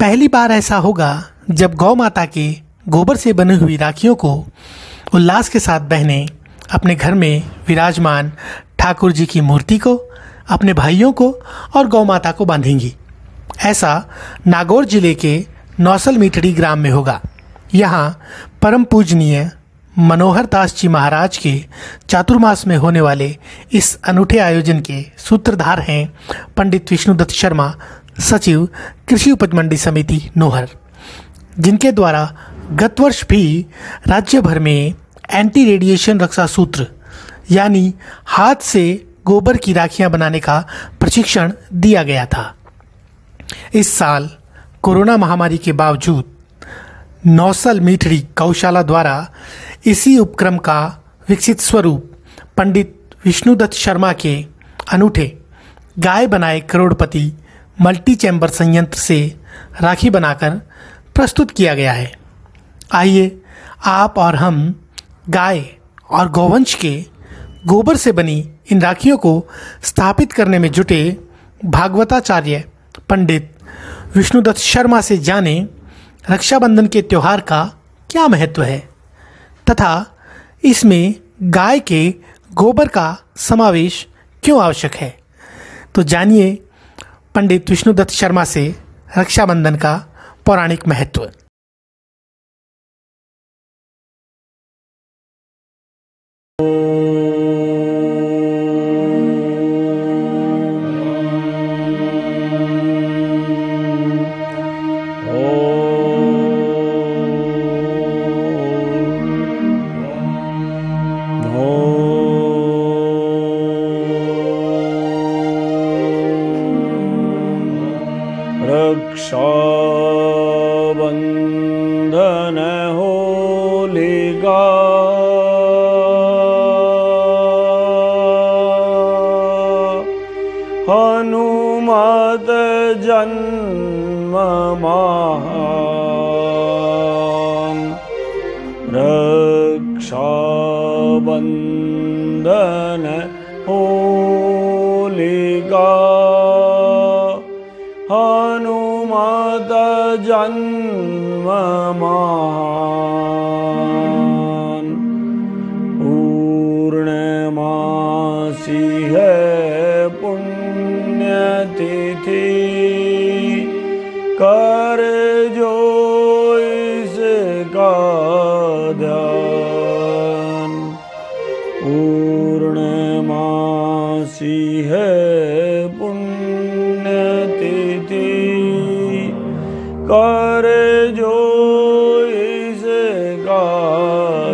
पहली बार ऐसा होगा जब गौ माता के गोबर से बनी हुई राखियों को उल्लास के साथ बहनें अपने घर में विराजमान ठाकुर जी की मूर्ति को, अपने भाइयों को और गौ माता को बांधेंगी। ऐसा नागौर जिले के नौसल मीठड़ी ग्राम में होगा। यहाँ परम पूजनीय मनोहर दास जी महाराज के चातुर्मास में होने वाले इस अनूठे आयोजन के सूत्रधार हैं पंडित विष्णुदत्त शर्मा, सचिव कृषि उपज मंडी समिति नोहर, जिनके द्वारा गत वर्ष भी राज्य भर में एंटी रेडिएशन रक्षा सूत्र यानी हाथ से गोबर की राखियां बनाने का प्रशिक्षण दिया गया था। इस साल कोरोना महामारी के बावजूद नौसल मीठड़ी गौशाला द्वारा इसी उपक्रम का विकसित स्वरूप पंडित विष्णुदत्त शर्मा के अनूठे गाय बनाए करोड़पति मल्टी चैम्बर संयंत्र से राखी बनाकर प्रस्तुत किया गया है। आइए आप और हम गाय और गौवंश के गोबर से बनी इन राखियों को स्थापित करने में जुटे भागवताचार्य पंडित विष्णुदत्त शर्मा से जाने रक्षाबंधन के त्यौहार का क्या महत्व है तथा इसमें गाय के गोबर का समावेश क्यों आवश्यक है। तो जानिए पंडित विष्णुदत्त शर्मा से रक्षाबंधन का पौराणिक महत्व। रक्षाबंधन होलिका हनुमत जन्म महान। रक्षाबंधन होलिका हनुमत जन्म महान। पूर्णमासी है पुण्यतिथि कर जो इसका ध्यान। पूर्णमासी है कर जो इसका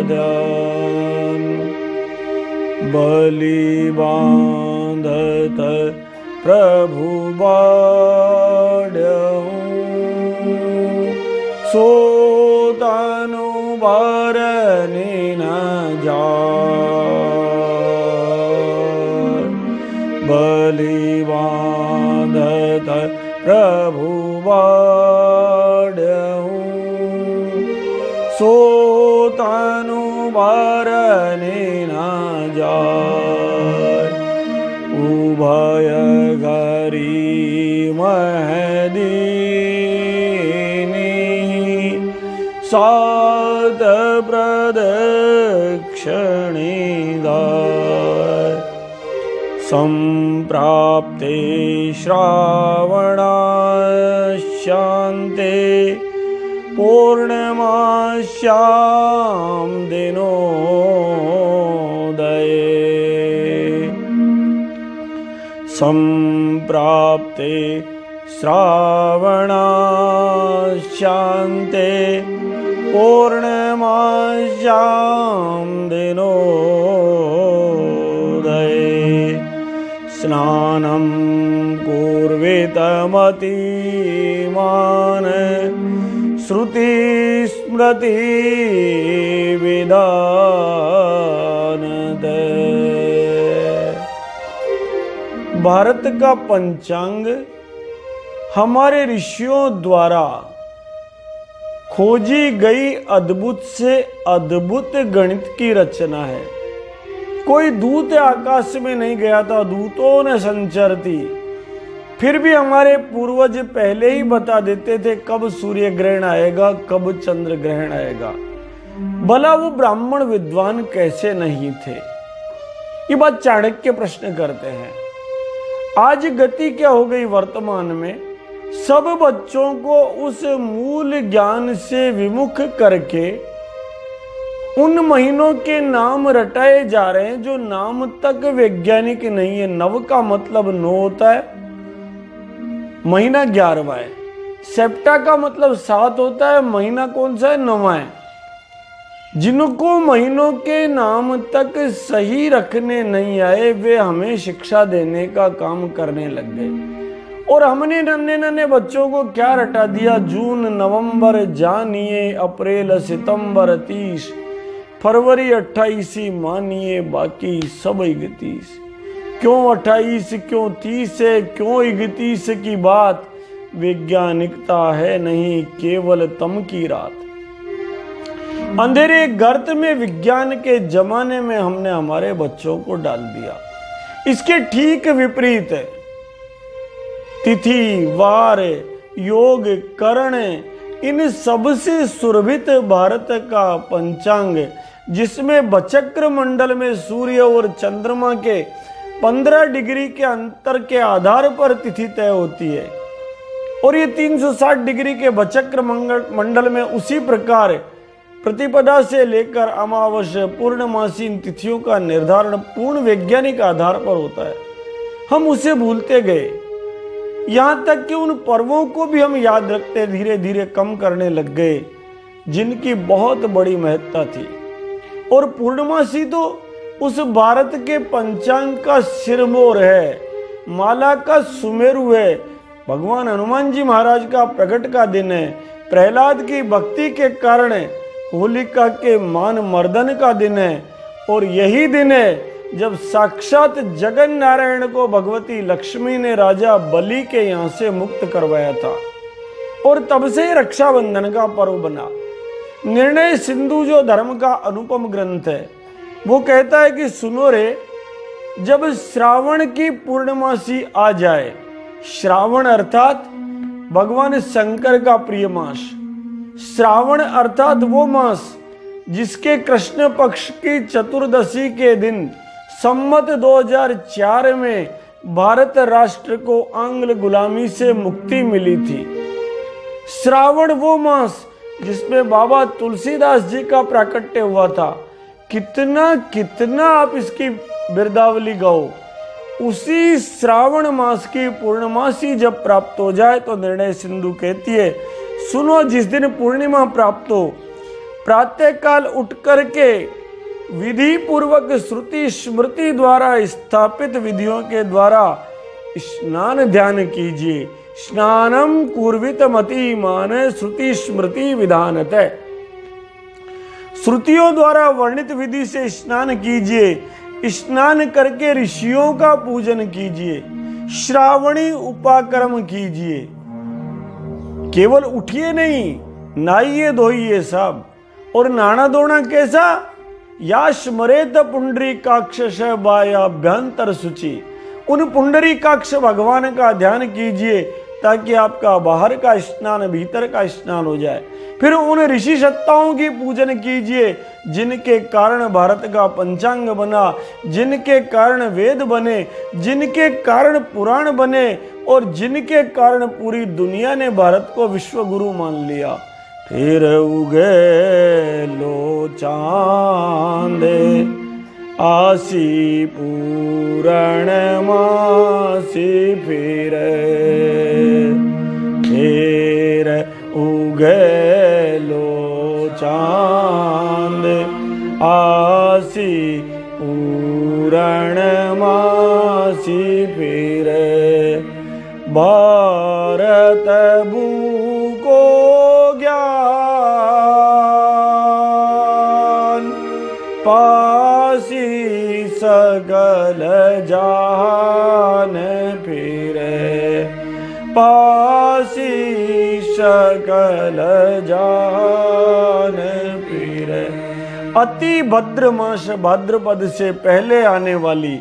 ध्यान। बलि बांधत प्रभु बाढ़ऊँ सो तनु बरनि न जाय। बलि बांधत प्रभु सो तनु बरनि न जाय। उभय गरी महदीनी सात प्रदक्षिणी दाय। संप्राप्ते श्रावणाशान्ते पूर्णमास्यां दिनोदये। संप्राप्ते श्रावणाशान्ते पूर्णमास्यां दिनोदये। स्नानं कुर्वीतमतिमान श्रुति स्मृति विधान दे। भारत का पंचांग हमारे ऋषियों द्वारा खोजी गई अद्भुत से अद्भुत गणित की रचना है। कोई दूत आकाश में नहीं गया था, दूतों ने संचरती फिर भी हमारे पूर्वज पहले ही बता देते थे कब सूर्य ग्रहण आएगा, कब चंद्र ग्रहण आएगा। भला वो ब्राह्मण विद्वान कैसे नहीं थे? ये बात चाणक्य प्रश्न करते हैं। आज गति क्या हो गई वर्तमान में, सब बच्चों को उस मूल ज्ञान से विमुख करके उन महीनों के नाम रटाए जा रहे हैं जो नाम तक वैज्ञानिक नहीं है। नव का मतलब 9 होता है, महीना 11वां है। सेप्टा का मतलब 7 होता है, महीना कौन सा है? 9वां है। जिनको महीनों के नाम तक सही रखने नहीं आए वे हमें शिक्षा देने का काम करने लग गए। और हमने नन्हे नन्हे बच्चों को क्या रटा दिया? जून नवंबर जानिए, अप्रैल सितंबर 30, फरवरी 28 मानिए, बाकी सब 31। क्यों 28, क्यों 30 है, क्यों 31 की बात? वैज्ञानिकता है नहीं, केवल तम की रात। अंधेरे गर्त में विज्ञान के जमाने में हमने हमारे बच्चों को डाल दिया। इसके ठीक विपरीत है तिथि, वार, योग, करण, इन सबसे सुरभित भारत का पंचांग, जिसमें बचक्र मंडल में सूर्य और चंद्रमा के 15 डिग्री के अंतर के आधार पर तिथि तय होती है। और ये 360 डिग्री के बचक्र मंडल में उसी प्रकार प्रतिपदा से लेकर अमावस्या पूर्णमासी इन तिथियों का निर्धारण पूर्ण वैज्ञानिक आधार पर होता है। हम उसे भूलते गए, यहां तक कि उन पर्वों को भी हम याद रखते धीरे धीरे कम करने लग गए जिनकी बहुत बड़ी महत्ता थी। और पूर्णमासी तो उस भारत के पंचांग का सिरमौर है, माला का सुमेरु है। भगवान हनुमान जी महाराज का प्रकट का दिन है, प्रहलाद की भक्ति के कारण होलिका के मान मर्दन का दिन है। और यही दिन है जब साक्षात जगन नारायण को भगवती लक्ष्मी ने राजा बलि के यहां से मुक्त करवाया था। और तब से ही रक्षाबंधन का पर्व बना। निर्णय सिंधु जो धर्म का अनुपम ग्रंथ है, वो कहता है कि सुनो रे, जब श्रावण की पूर्णमासी आ जाए, श्रावण अर्थात भगवान शंकर का प्रिय मास, श्रावण अर्थात वो मास जिसके कृष्ण पक्ष की चतुर्दशी के दिन सम्मत 2004 में भारत राष्ट्र को आंग्ल गुलामी से मुक्ति मिली थी। श्रावण वो मास जिसमें बाबा तुलसीदास जी का प्राकट्य हुआ था। कितना कितना आप इसकी बिरदावली गाओ। उसी श्रावण मास की पूर्णमासी जब प्राप्त हो जाए तो निर्णय सिंधु कहती है, सुनो, जिस दिन पूर्णिमा प्राप्त हो, प्रातः काल उठ करके विधि पूर्वक श्रुति स्मृति द्वारा स्थापित विधियों के द्वारा स्नान ध्यान कीजिए। स्नानम कुर्वित मति मान श्रुति स्मृति विधानतः। श्रुतियों द्वारा वर्णित विधि से स्नान कीजिए। स्नान करके ऋषियों का पूजन कीजिए, श्रावणी उपाकर्म कीजिए। केवल उठिए नहीं, नहाइए धोइए सब। और नहाना धोना कैसा? या स्मरेत पुंडरीकाक्ष बायाभ्यंतर शुचि। उन पुंडरीकाक्ष भगवान का ध्यान कीजिए ताकि आपका बाहर का स्नान भीतर का स्नान हो जाए। फिर उन ऋषि सत्ताओं की पूजन कीजिए जिनके कारण भारत का पंचांग बना, जिनके कारण वेद बने, जिनके कारण पुराण बने और जिनके कारण पूरी दुनिया ने भारत को विश्व गुरु मान लिया। फिर उगे लो चांद आसी पूरण मासी फिर उगे लो चांद आसी पूरण मासी फिर भारत भूको ज्ञान पासी सकल जहान फिरे पासी सकल जहान फिरे। अति भद्र मास भाद्रपद से पहले आने वाली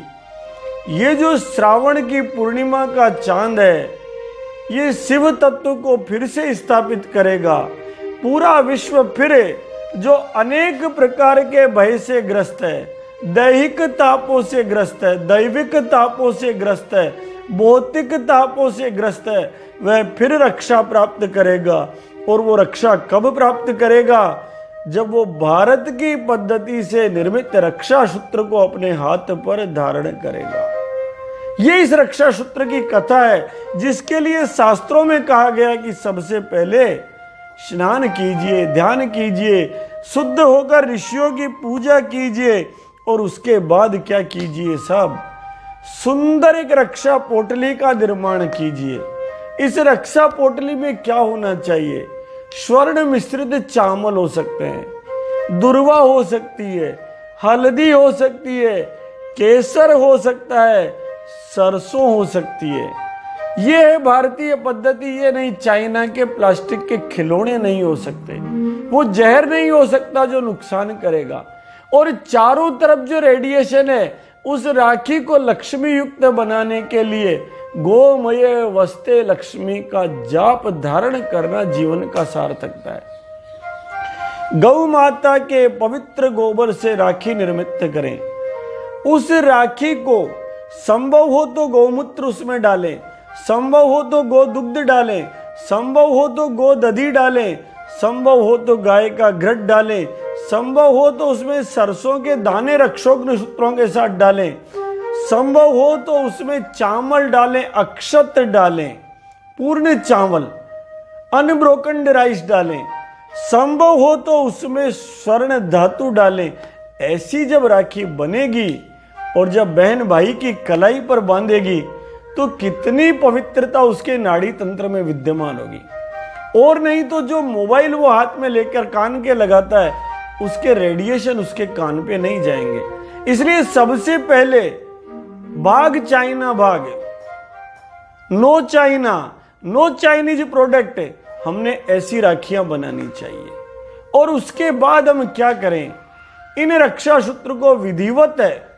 ये जो श्रावण की पूर्णिमा का चांद है, ये शिव तत्व को फिर से स्थापित करेगा। पूरा विश्व फिर जो अनेक प्रकार के भय से ग्रस्त है, दैहिक तापों से ग्रस्त है, दैविक तापों से ग्रस्त है, भौतिक तापों से ग्रस्त है, वह फिर रक्षा प्राप्त करेगा। और वो रक्षा कब प्राप्त करेगा? जब वो भारत की पद्धति से निर्मित रक्षा सूत्र को अपने हाथ पर धारण करेगा। ये इस रक्षा सूत्र की कथा है, जिसके लिए शास्त्रों में कहा गया कि सबसे पहले स्नान कीजिए, ध्यान कीजिए, शुद्ध होकर ऋषियों की पूजा कीजिए और उसके बाद क्या कीजिए साहब, सुंदर एक रक्षा पोटली का निर्माण कीजिए। इस रक्षा पोटली में क्या होना चाहिए? स्वर्ण मिश्रित चावल हो सकते हैं, दुर्वा हो सकती है, हल्दी हो सकती है, केसर हो सकता है, सरसों हो सकती है। ये है भारतीय पद्धति। ये नहीं चाइना के प्लास्टिक के खिलौने नहीं हो सकते, वो जहर नहीं हो सकता जो नुकसान करेगा। और चारों तरफ जो रेडिएशन है, उस राखी को लक्ष्मी युक्त बनाने के लिए गोमय वस्ते लक्ष्मी का जाप धारण करना जीवन का सार्थकता है। गौ माता के पवित्र गोबर से राखी निर्मित करें। उस राखी को संभव हो तो गौमूत्र उसमें डालें, संभव हो तो गो दुग्ध डालें, संभव हो तो गो दधी डालें, संभव हो तो गाय का घृत डालें, संभव हो तो उसमें सरसों के दाने रक्षोग्न सूत्रों के साथ डालें, संभव हो तो उसमें चावल डालें, अक्षत डालें, पूर्ण चावल, अनब्रोकन राइस डालें, संभव हो तो उसमें स्वर्ण धातु डालें। ऐसी जब राखी बनेगी और जब बहन भाई की कलाई पर बांधेगी तो कितनी पवित्रता उसके नाड़ी तंत्र में विद्यमान होगी। और नहीं तो जो मोबाइल वो हाथ में लेकर कान के लगाता है, उसके रेडिएशन उसके कान पे नहीं जाएंगे। इसलिए सबसे पहले भाग चाइना भाग, no China, no Chinese product, हमने ऐसी राखियां बनानी चाहिए। और उसके बाद हम क्या करें? इन रक्षा सूत्र को विधिवत है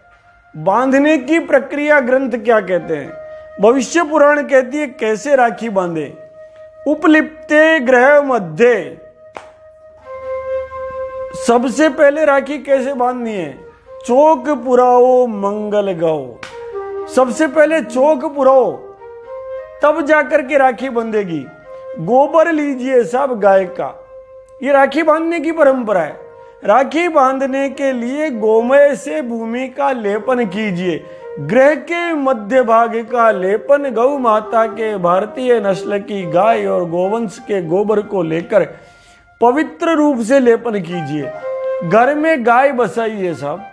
बांधने की प्रक्रिया ग्रंथ क्या कहते हैं? भविष्य पुराण कहती है कैसे राखी बांधे। उपलिप्ते ग्रह मध्य, सबसे पहले राखी कैसे बांधनी है? चौक पुराओ मंगल गाओ। सबसे पहले चौक पुराओ, तब जाकर के राखी बंधेगी। गोबर लीजिए सब गाय का, ये राखी बांधने की परंपरा है। राखी बांधने के लिए गोमय से भूमि का लेपन कीजिए। ग्रह के मध्य भाग का लेपन गौ माता के भारतीय नस्ल की गाय और गोवंश के गोबर को लेकर पवित्र रूप से लेपन कीजिए। घर में गाय बसाइए साहब।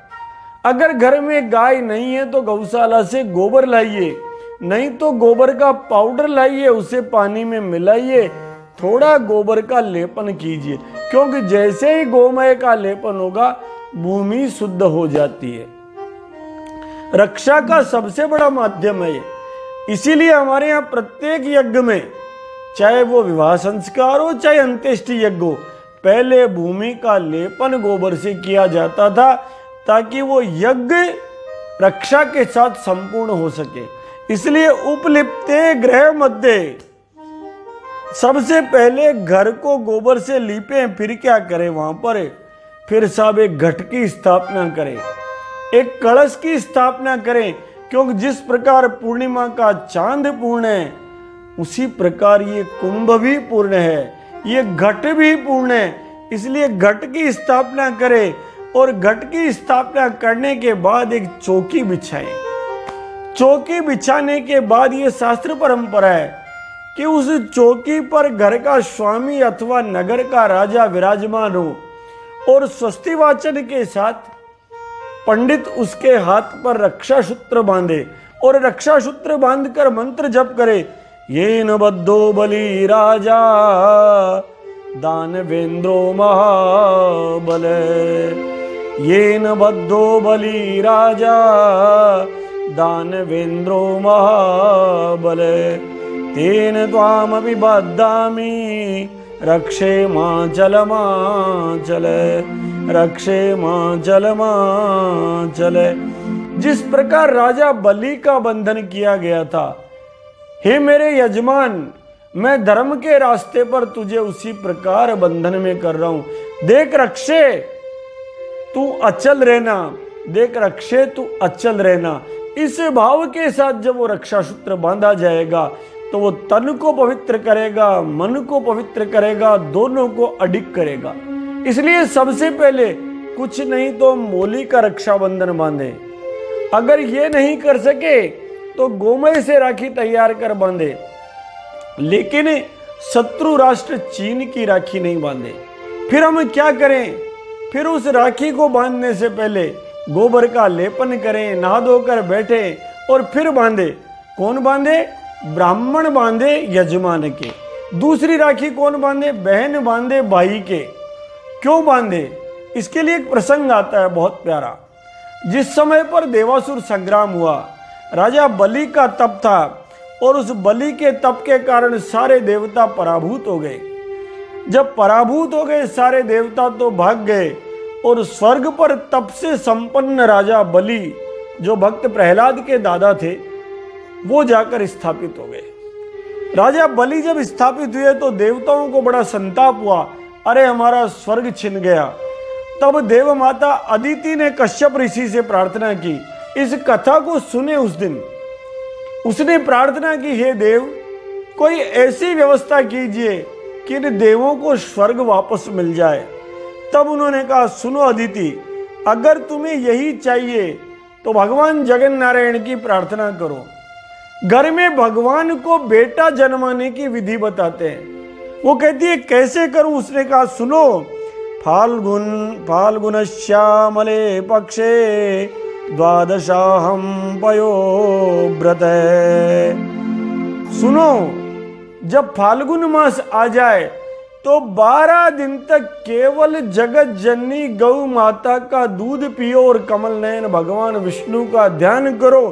अगर घर में गाय नहीं है तो गौशाला से गोबर लाइए, नहीं तो गोबर का पाउडर लाइए, उसे पानी में मिलाइए, थोड़ा गोबर का लेपन कीजिए, क्योंकि जैसे ही गोमय का लेपन होगा भूमि शुद्ध हो जाती है। रक्षा का सबसे बड़ा माध्यम है ये। इसीलिए हमारे यहाँ प्रत्येक यज्ञ में, चाहे वो विवाह संस्कार हो चाहे अंत्येष्टि यज्ञ हो, पहले भूमि का लेपन गोबर से किया जाता था, ताकि वो यज्ञ रक्षा के साथ संपूर्ण हो सके। इसलिए उपलिप्ते ग्रह मध्य, सबसे पहले घर को गोबर से लीपे, फिर क्या करें वहां पर? फिर साहब एक घट की स्थापना करें, एक कलश की स्थापना करें, क्योंकि जिस प्रकार पूर्णिमा का चांद पूर्ण है, उसी प्रकार ये कुंभ भी पूर्ण है, ये घट भी पूर्ण है। इसलिए घट की स्थापना करें और घट की स्थापना करने के बाद एक चौकी बिछाएं। चौकी बिछाने के बाद ये शास्त्र परंपरा है कि उस चौकी पर घर का स्वामी अथवा नगर का राजा विराजमान हो और स्वस्ति वाचन के साथ पंडित उसके हाथ पर रक्षा सूत्र बांधे और रक्षा सूत्र बांधकर मंत्र जप करे। येन बद्धो बलि राजा दानवेंद्रो महाबल, येन बद्धो बलि राजा दानवेंद्रो महाबल, तेन त्वामपि बद्धामि रक्षे माचल माचल, रक्षे माचल माचल। जिस प्रकार राजा बलि का बंधन किया गया था। हे मेरे यजमान, मैं धर्म के रास्ते पर तुझे उसी प्रकार बंधन में कर रहा हूं। देख रक्षे, तू अचल रहना, देख रक्षे तू अचल रहना। इस भाव के साथ जब वो रक्षा सूत्र बांधा जाएगा तो वो तन को पवित्र करेगा, मन को पवित्र करेगा, दोनों को अडिग करेगा। इसलिए सबसे पहले कुछ नहीं तो मोली का रक्षाबंधन बांधे। अगर ये नहीं कर सके तो गोमय से राखी तैयार कर बांधे, लेकिन शत्रु राष्ट्र चीन की राखी नहीं बांधे। फिर हम क्या करें? फिर उस राखी को बांधने से पहले गोबर का लेपन करें, नहा धोकर बैठे और फिर बांधे। कौन बांधे? ब्राह्मण बांधे यजमान के। दूसरी राखी कौन बांधे? बहन बांधे भाई के। क्यों बांधे? इसके लिए एक प्रसंग आता है बहुत प्यारा। जिस समय पर देवासुर संग्राम हुआ, राजा बलि का तप था और उस बलि के तप के कारण सारे देवता पराभूत हो गए। जब पराभूत हो गए सारे देवता तो भाग गए और स्वर्ग पर तप से संपन्न राजा बलि, जो भक्त प्रहलाद के दादा थे, वो जाकर स्थापित हो गए। राजा बलि जब स्थापित हुए तो देवताओं को बड़ा संताप हुआ, अरे हमारा स्वर्ग छिन गया। तब देव माता अदिति ने कश्यप ऋषि से प्रार्थना की। इस कथा को सुने उस दिन उसने प्रार्थना की, हे देव, कोई ऐसी व्यवस्था कीजिए कि इन देवों को स्वर्ग वापस मिल जाए। तब उन्होंने कहा, सुनो अदिति, अगर तुम्हें यही चाहिए तो भगवान जगन नारायण की प्रार्थना करो। घर में भगवान को बेटा जन्माने की विधि बताते हैं। वो कहती है कैसे करूं? उसने कहा, सुनो, फाल्गुन श्यामले पक्षे द्वादशाहम पयो व्रत। सुनो, जब फाल्गुन मास आ जाए तो 12 दिन तक केवल जगत जननी गौ माता का दूध पियो और कमल नयन भगवान विष्णु का ध्यान करो।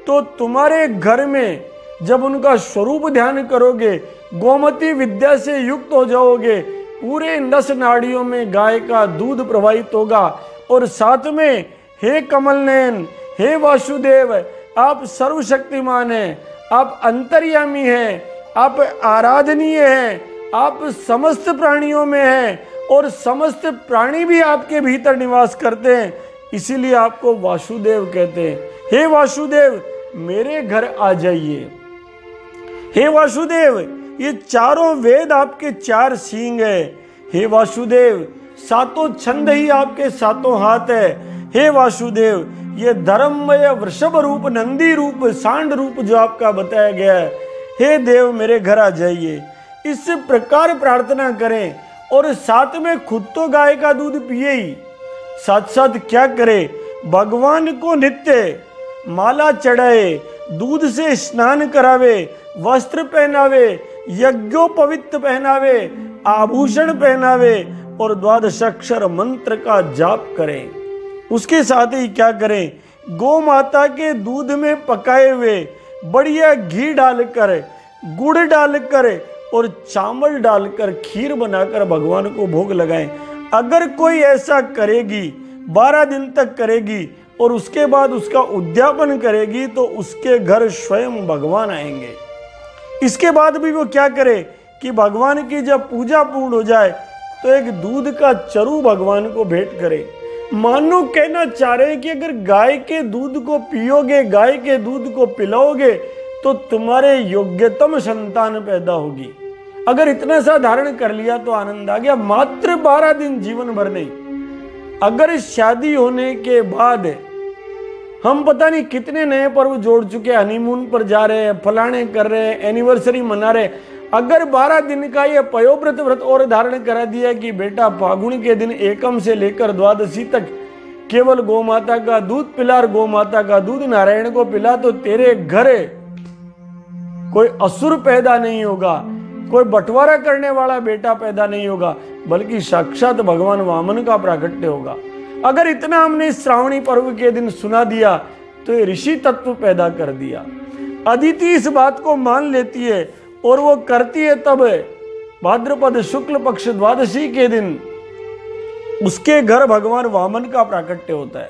तो तुम्हारे घर में जब उनका स्वरूप ध्यान करोगे, गोमती विद्या से युक्त हो जाओगे, पूरे नस नाड़ियों में गाय का दूध प्रवाहित होगा। और साथ में, हे कमल नयन, हे वासुदेव, आप सर्वशक्तिमान हैं, आप अंतर्यामी हैं, आप आराधनीय हैं, आप समस्त प्राणियों में हैं और समस्त प्राणी भी आपके भीतर निवास करते हैं, इसीलिए आपको वासुदेव कहते हैं। हे वासुदेव, मेरे घर आ जाइए। हे वासुदेव, ये चारों वेद आपके 4 सींग है। हे वासुदेव, सातों छंद ही आपके 7 हाथ है। हे वासुदेव, ये धर्ममय वृषभ रूप, नंदी रूप, सांड रूप जो आपका बताया गया है, हे देव मेरे घर आ जाइए। इस प्रकार प्रार्थना करें और साथ में खुद तो गाय का दूध पिए ही, साथ साथ क्या करे? भगवान को नित्य माला चढ़ाए, दूध से स्नान करावे, वस्त्र पहनावे, यज्ञोपवित पहनावे, आभूषण पहनावे और 12 अक्षर मंत्र का जाप करें। उसके साथ ही क्या करें? गौ माता के दूध में पकाए हुए बढ़िया घी डालकर, गुड़ डालकर और चावल डालकर खीर बनाकर भगवान को भोग लगाएं। अगर कोई ऐसा करेगी, 12 दिन तक करेगी और उसके बाद उसका उद्यापन करेगी तो उसके घर स्वयं भगवान आएंगे। इसके बाद भी वो क्या करे कि भगवान की जब पूजा पूर्ण हो जाए तो एक दूध का चरू भगवान को भेंट करे। मानो कहना चाह रहे हैं कि अगर गाय के दूध को पियोगे, गाय के दूध को पिलाओगे तो तुम्हारे योग्यतम संतान पैदा होगी। अगर इतना सा धारण कर लिया तो आनंद आ गया। मात्र 12 दिन, जीवन भर नहीं। अगर शादी होने के बाद हम पता नहीं कितने नए पर्व जोड़ चुके, हनीमून पर जा रहे हैं, फलाने कर रहे हैं, एनिवर्सरी मना रहे, अगर 12 दिन का ये पयोव्रत व्रत और धारण करा दिया कि बेटा फागुन के दिन एकम से लेकर द्वादशी तक केवल गौ माता का दूध पिला और गौ माता का दूध नारायण को पिला, तो तेरे घर कोई असुर पैदा नहीं होगा, कोई बंटवारा करने वाला बेटा पैदा नहीं होगा, बल्कि साक्षात भगवान वामन का प्राकट्य होगा। अगर इतना हमने इस श्रावणी पर्व के दिन सुना दिया तो ये ऋषि तत्व पैदा कर दिया। अदिति इस बात को मान लेती है और वो करती है। तब भाद्रपद शुक्ल पक्ष द्वादशी के दिन उसके घर भगवान वामन का प्राकट्य होता है।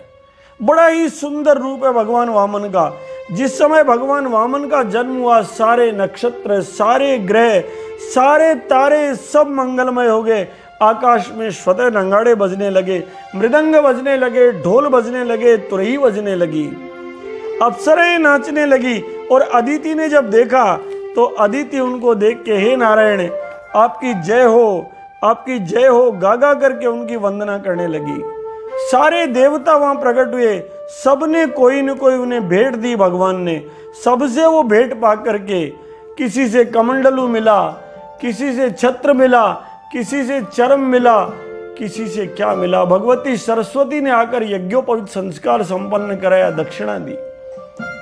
बड़ा ही सुंदर रूप है भगवान वामन का। जिस समय भगवान वामन का जन्म हुआ, सारे नक्षत्र, सारे ग्रह, सारे तारे सब मंगलमय हो गए। आकाश में स्वतः नगाड़े बजने लगे, मृदंग बजने लगे, ढोल बजने लगे, तुरही बजने लगी, अप्सराएं नाचने लगी। और अदिति ने जब देखा तो अदिति उनको देख के हे नारायण आपकी जय हो, आपकी जय हो गागा करके उनकी वंदना करने लगी। सारे देवता वहां प्रकट हुए, सबने कोई न कोई उन्हें भेंट दी भगवान ने। सबसे वो भेंट पा करके, किसी से कमंडलू मिला, किसी से छत्र मिला, किसी से चरम मिला, किसी से क्या मिला। भगवती सरस्वती ने आकर यज्ञोपवीत संस्कार संपन्न कराया, दक्षिणा दी।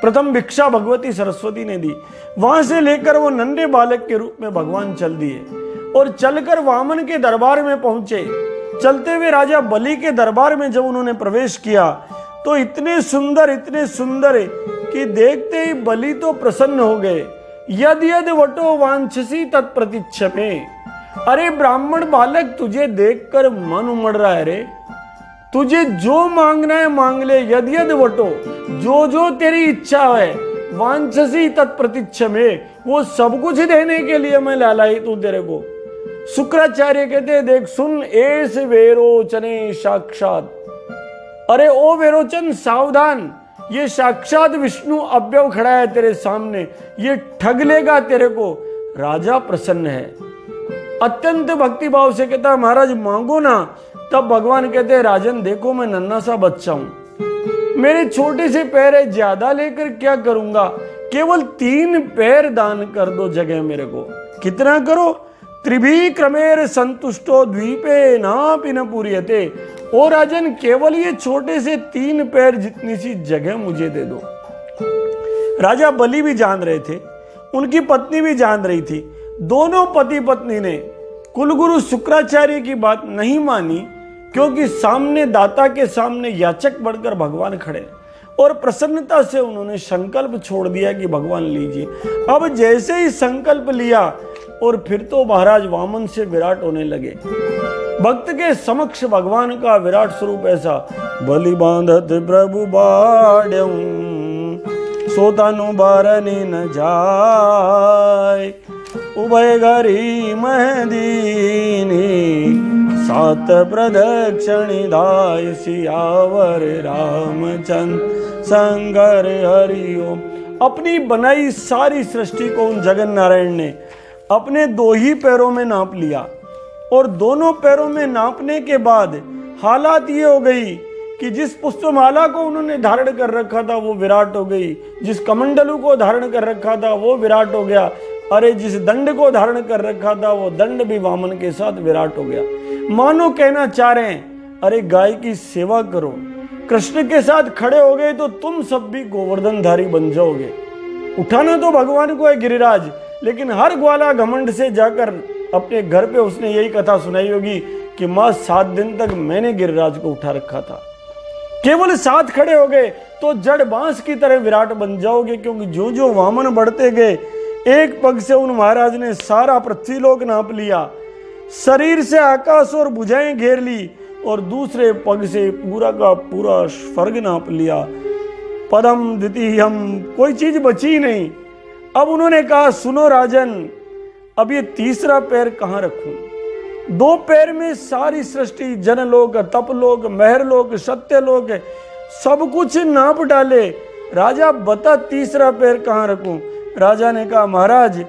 प्रथम भिक्षा भगवती सरस्वती ने दी। वहां से लेकर वो नन्हे बालक के रूप में भगवान चल दिए और चलकर वामन के दरबार में पहुंचे। चलते हुए राजा बलि के दरबार में जब उन्होंने प्रवेश किया तो इतने सुंदर कि देखते ही बलि तो प्रसन्न हो गए। यद यद वटो वांछसी तत्प्रतिक्षमे। अरे ब्राह्मण बालक, तुझे देखकर मन उमड़ रहा है रे, तुझे जो मांगना है मांग ले। यद यद वटो, जो जो तेरी इच्छा है, वांछसी तत्प्रतिक्षमे, वो सब कुछ देने के लिए मैं लालाई तू तेरे को। शुक्राचार्य कहते देख सुन, एस वेरोचने साक्षात। अरे ओ वेरोचन सावधान, ये साक्षात विष्णु अव्यव खड़ा है तेरे सामने, ये ठग लेगा तेरे को। राजा प्रसन्न है, अत्यंत भक्ति भाव से कहता महाराज मांगो ना। तब भगवान कहते हैं राजन देखो मैं नन्हा सा बच्चा हूं, मेरे छोटे से पैर है, ज्यादा लेकर क्या करूंगा, केवल 3 पैर दान कर दो जगह मेरे को। कितना करो? त्रिभी क्रमेर संतुष्टो द्वीपे नापि न पूर्यते। ओ राजन केवल ये छोटे से 3 पैर जितनी सी जगह मुझे दे दो। राजा बलि भी जान रहे थे, उनकी पत्नी भी जान रही थी। दोनों पति पत्नी ने कुलगुरु शुक्राचार्य की बात नहीं मानी, क्योंकि सामने दाता के सामने याचक बढ़कर भगवान खड़े, और प्रसन्नता से उन्होंने संकल्प छोड़ दिया कि भगवान लीजिए। अब जैसे ही संकल्प लिया और फिर तो महाराज वामन से विराट होने लगे। भक्त के समक्ष भगवान का विराट स्वरूप ऐसा, बलि बांधत प्रभु बाड्यं सोतानु बारनी न जाय, उभय घरी महदीनी सात प्रदक्षिणी दाय, सियावर रामचंद्र संगर हरिओम। अपनी बनाई सारी सृष्टि को उन जगन नारायण ने अपने 2 ही पैरों में नाप लिया, और दोनों पैरों में नापने के बाद हालात ये हो गई कि जिस पुष्पमाला को उन्होंने धारण कर रखा था वो विराट हो गई, जिस कमंडलू को धारण कर रखा था वो विराट हो गया, अरे जिस दंड को धारण कर रखा था वो दंड भी वामन के साथ विराट हो गया। मानो कहना चाह रहे हैं अरे गाय की सेवा करो, कृष्ण के साथ खड़े हो गए तो तुम सब भी गोवर्धनधारी बन जाओगे। उठाना तो भगवान को है गिरिराज, लेकिन हर ग्वाला घमंड से जाकर अपने घर पे उसने यही कथा सुनाई होगी कि मां 7 दिन तक मैंने गिरिराज को उठा रखा था। केवल 7 खड़े हो गए तो जड़ बांस की तरह विराट बन जाओगे, क्योंकि जो जो वामन बढ़ते गए एक पग से उन महाराज ने सारा पृथ्वीलोक नाप लिया, शरीर से आकाश और भुजाएं घेर ली, और दूसरे पग से पूरा का पूरा स्वर्ग नाप लिया। पदम द्वितीयम, कोई चीज बची नहीं। अब उन्होंने कहा सुनो राजन, अब ये तीसरा पैर कहां रखूं? 2 पैर में सारी सृष्टि, जनलोक, तपलोक, महरलोक, सत्यलोक है, सब कुछ नाप डाले। राजा बता तीसरा पैर कहां रखूं? राजा ने कहा महाराज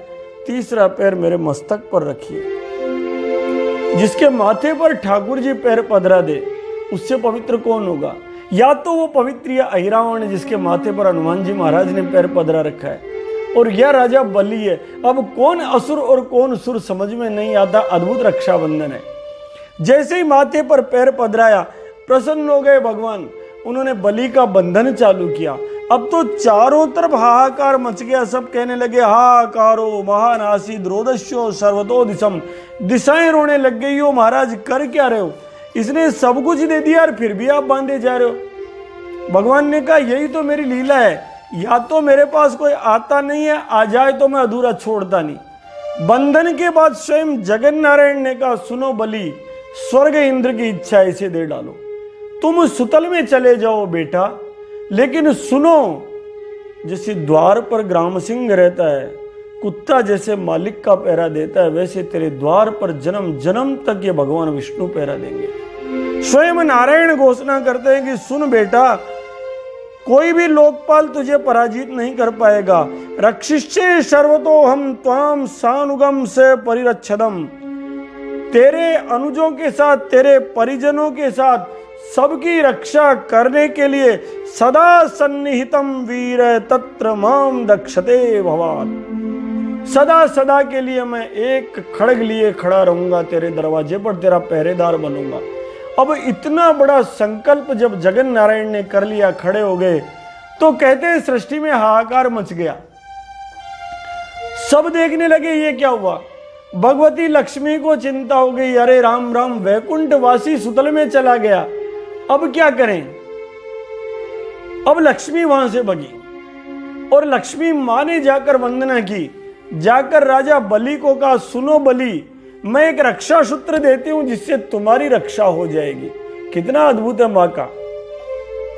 तीसरा पैर मेरे मस्तक पर रखिए। जिसके माथे पर ठाकुर जी पैर पधरा दे उससे पवित्र कौन होगा? या तो वो पवित्र या अहिरावण जिसके माथे पर हनुमान जी महाराज ने पैर पधरा रखा है, और यह राजा बलि है। अब कौन असुर और कौन सुर समझ में नहीं आता। अद्भुत रक्षाबंधन है। जैसे ही माथे पर पैर पधराया प्रसन्न हो गए भगवान, उन्होंने बलि का बंधन चालू किया। अब तो चारों तरफ हाहाकार मच गया, सब कहने लगे हाहाकारो महानासी द्रोदस्यो सर्वतो दिशम। दिशाएं रोने लग गई हो महाराज, कर क्या रहे हो? इसने सब कुछ दे दिया और फिर भी आप बांधे जा रहे हो। भगवान ने कहा यही तो मेरी लीला है, या तो मेरे पास कोई आता नहीं है, आ जाए तो मैं अधूरा छोड़ता नहीं। बंधन के बाद स्वयं जगन नारायण ने कहा सुनो बलि, स्वर्ग इंद्र की इच्छा इसे दे डालो। तुम सुतल में चले जाओ बेटा, लेकिन सुनो, जैसे द्वार पर ग्राम सिंह रहता है, कुत्ता जैसे मालिक का पहरा देता है, वैसे तेरे द्वार पर जन्म जन्म तक ये भगवान विष्णु पहरा देंगे। स्वयं नारायण घोषणा करते हैं कि सुन बेटा, कोई भी लोकपाल तुझे पराजित नहीं कर पाएगा। रक्षिष्ये सर्वतो हम त्वाम सानुगम से परिरक्षदम। तेरे अनुजों के साथ, तेरे परिजनों के साथ सबकी रक्षा करने के लिए सदा सन्निहितम वीर तत्र माम दक्षते भवान। सदा सदा के लिए मैं एक खड़ग लिए खड़ा रहूंगा तेरे दरवाजे पर, तेरा पहरेदार बनूंगा। अब इतना बड़ा संकल्प जब जगन नारायण ने कर लिया, खड़े हो गए, तो कहते हैं सृष्टि में हाहाकार मच गया। सब देखने लगे ये क्या हुआ। भगवती लक्ष्मी को चिंता हो गई, अरे राम राम, वैकुंठ वासी सुतल में चला गया, अब क्या करें। अब लक्ष्मी वहां से भगी और लक्ष्मी मां ने जाकर वंदना की, जाकर राजा बलि को कहा, सुनो बलि, मैं एक रक्षा सूत्र देती हूं जिससे तुम्हारी रक्षा हो जाएगी। कितना अद्भुत है मां का।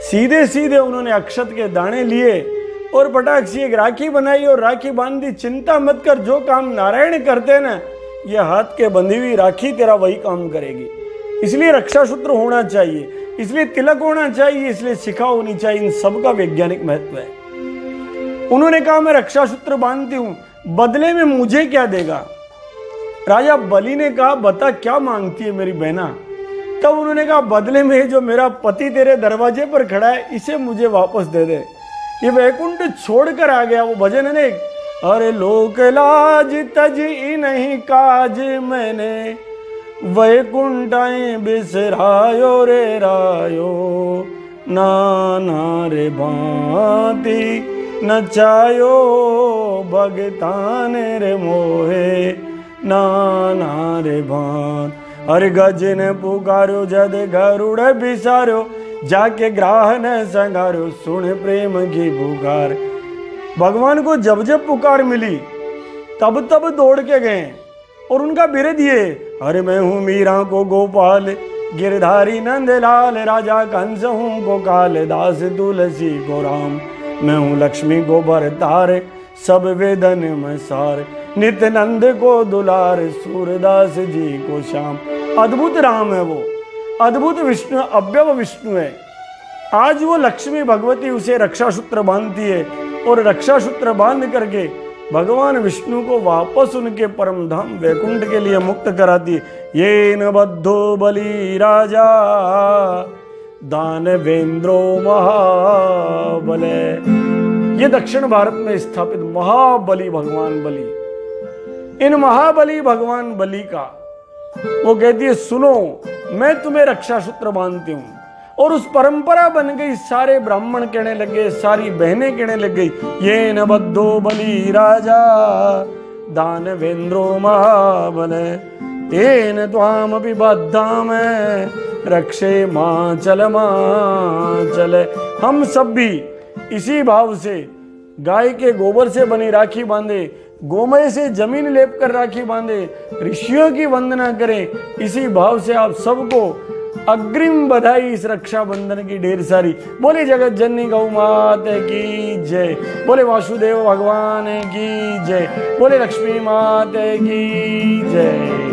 सीधे सीधे उन्होंने अक्षत के दाने लिए और पटाख से एक राखी बनाई और राखी बांध दी। चिंता मत कर, जो काम नारायण करते ना, ये हाथ के बंधी हुई राखी तेरा वही काम करेगी। इसलिए रक्षा सूत्र होना चाहिए, इसलिए तिलक होना चाहिए, इसलिए शिखा होनी चाहिए। इन सब का वैज्ञानिक महत्व है। उन्होंने कहा मैं रक्षा सूत्र बांधती हूं, बदले में मुझे क्या देगा। राजा बलि ने कहा बता क्या मांगती है मेरी बहना। तब उन्होंने कहा बदले में जो मेरा पति तेरे दरवाजे पर खड़ा है, इसे मुझे वापस दे दे। ये वैकुंठ छोड़कर आ गया। वो भजन है, अरे लोक लाज तजी नहीं काज मैंने, वैकुंठाए बिसरायो रे रायो, नाना रे भांति नचायो भगतान रे मोहे, नाना रे भान। अरे गज ने पुकारो जद गरुड़ बिसारो, जाके ग्राह ने संगारो, सुन प्रेम की पुकार। भगवान को जब जब पुकार मिली तब तब दौड़ के गए और उनका बिरध ये, अरे मैं हूं मीरा को गोपाल, गिरधारी नंदलाल, राजा कंस हूं गोकाल, दास तुलसी को राम, मैं हूं लक्ष्मी को भरतार, सब वेदन में सार, नित्य नंद को दुलार, सूरदास जी को श्याम। अद्भुत राम है वो, अद्भुत विष्णु, अव्यव विष्णु है। आज वो लक्ष्मी भगवती उसे रक्षा सूत्र बांधती है और रक्षा सूत्र बांध करके भगवान विष्णु को वापस उनके परम धाम वैकुंठ के लिए मुक्त कराती है। ये न बद्धो बलि राजा दानवेंद्रो महाबले। ये दक्षिण भारत में स्थापित महाबली भगवान बलि। इन महाबली भगवान बलि का वो कहती है सुनो, मैं तुम्हें रक्षा सूत्र बांधती हूं। और उस परंपरा बन गई। सारे ब्राह्मण कहने लगे, सारी बहनें कहने लग गई, ये न बद्धो बलि राजा दानवेंद्रो महाबले, तेन त्वाम भी बद्धा में रक्षे मां चले। हम सब भी इसी भाव से गाय के गोबर से बनी राखी बांधे, गोमय से जमीन लेप कर राखी बांधे, ऋषियों की वंदना करें। इसी भाव से आप सबको अग्रिम बधाई इस रक्षाबंधन की ढेर सारी। बोले जगत जननी गौ माता की जय, बोले वासुदेव भगवान की जय, बोले लक्ष्मी माता की जय।